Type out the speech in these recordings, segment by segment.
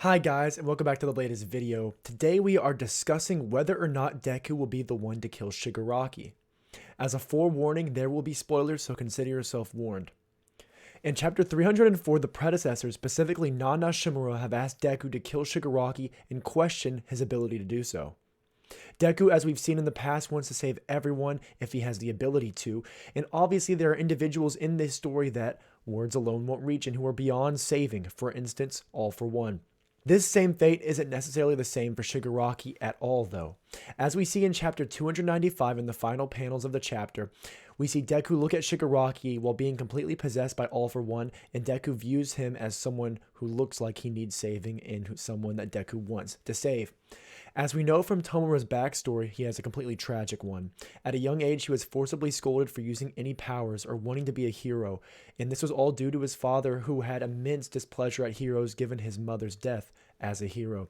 Hi guys, and welcome back to the latest video. Today we are discussing whether or not Deku will be the one to kill Shigaraki. As a forewarning, there will be spoilers, so consider yourself warned. In chapter 304, the predecessors, specifically Nana Shimura, have asked Deku to kill Shigaraki and question his ability to do so. Deku, as we've seen in the past, wants to save everyone if he has the ability to, and obviously there are individuals in this story that words alone won't reach and who are beyond saving, for instance, All For One. This same fate isn't necessarily the same for Shigaraki at all, though. As we see in chapter 295 in the final panels of the chapter, we see Deku look at Shigaraki while being completely possessed by All For One, and Deku views him as someone who looks like he needs saving and someone that Deku wants to save. As we know from Tomura's backstory, he has a completely tragic one. At a young age, he was forcibly scolded for using any powers or wanting to be a hero, and this was all due to his father, who had immense displeasure at heroes given his mother's death as a hero.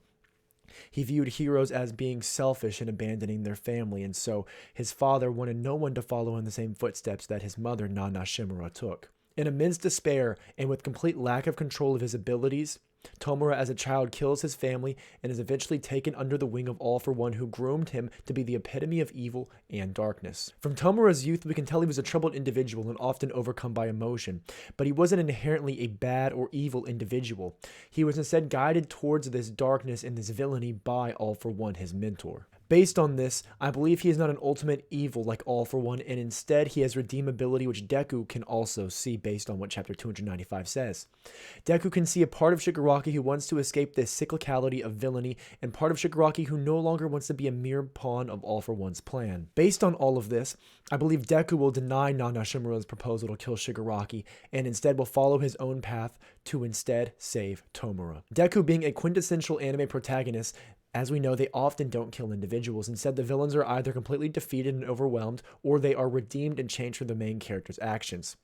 He viewed heroes as being selfish and abandoning their family, and so his father wanted no one to follow in the same footsteps that his mother, Nana Shimura, took. In immense despair and with complete lack of control of his abilities, Tomura as a child kills his family and is eventually taken under the wing of All For One, who groomed him to be the epitome of evil and darkness. From Tomura's youth, we can tell he was a troubled individual and often overcome by emotion, but he wasn't inherently a bad or evil individual. He was instead guided towards this darkness and this villainy by All For One, his mentor. Based on this, I believe he is not an ultimate evil like All For One, and instead he has redeemability, which Deku can also see based on what chapter 295 says. Deku can see a part of Shigaraki who wants to escape this cyclicality of villainy, and part of Shigaraki who no longer wants to be a mere pawn of All For One's plan. Based on all of this, I believe Deku will deny Nana Shimura's proposal to kill Shigaraki, and instead will follow his own path to instead save Tomura. Deku being a quintessential anime protagonist, as we know, they often don't kill individuals. Instead, the villains are either completely defeated and overwhelmed, or they are redeemed and changed from the main character's actions.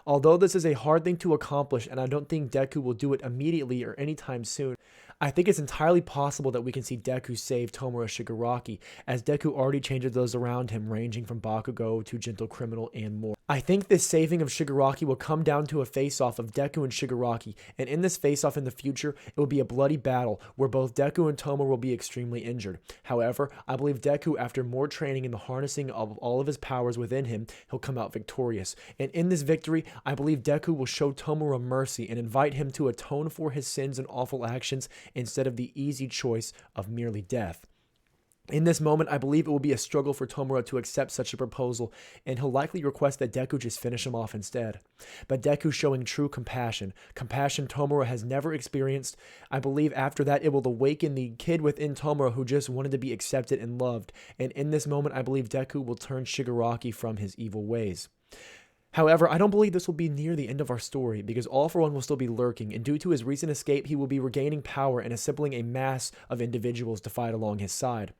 Although this is a hard thing to accomplish, and I don't think Deku will do it immediately or anytime soon, I think it's entirely possible that we can see Deku save Tomura Shigaraki, as Deku already changes those around him, ranging from Bakugo to Gentle Criminal and more. I think this saving of Shigaraki will come down to a face-off of Deku and Shigaraki, and in this face-off in the future, it will be a bloody battle where both Deku and Tomura will be extremely injured. However, I believe Deku, after more training in the harnessing of all of his powers within him, he'll come out victorious. And in this victory, I believe Deku will show Tomura mercy and invite him to atone for his sins and awful actions instead of the easy choice of merely death. In this moment, I believe it will be a struggle for Tomura to accept such a proposal, and he'll likely request that Deku just finish him off instead. But Deku showing true compassion Tomura has never experienced, I believe after that it will awaken the kid within Tomura who just wanted to be accepted and loved, and in this moment I believe Deku will turn Shigaraki from his evil ways. However, I don't believe this will be near the end of our story, because All For One will still be lurking, and due to his recent escape, he will be regaining power and assembling a mass of individuals to fight along his side.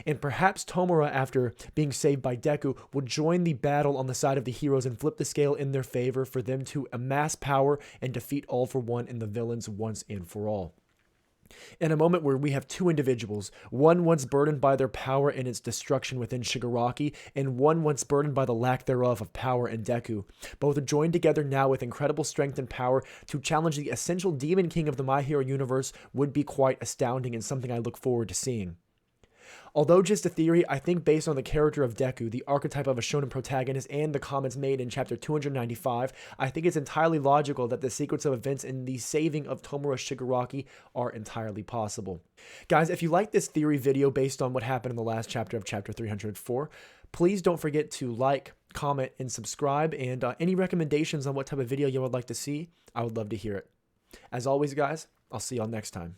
And perhaps Tomura, after being saved by Deku, will join the battle on the side of the heroes and flip the scale in their favor for them to amass power and defeat All For One and the villains once and for all. In a moment where we have two individuals, one once burdened by their power and its destruction within Shigaraki, and one once burdened by the lack thereof of power in Deku, both joined together now with incredible strength and power to challenge the essential Demon King of the My Hero universe, would be quite astounding and something I look forward to seeing. Although just a theory, I think based on the character of Deku, the archetype of a shonen protagonist, and the comments made in chapter 295, I think it's entirely logical that the sequence of events in the saving of Tomura Shigaraki are entirely possible. Guys, if you like this theory video based on what happened in the last chapter of chapter 304, please don't forget to like, comment, and subscribe, and any recommendations on what type of video you would like to see, I would love to hear it. As always, guys, I'll see y'all next time.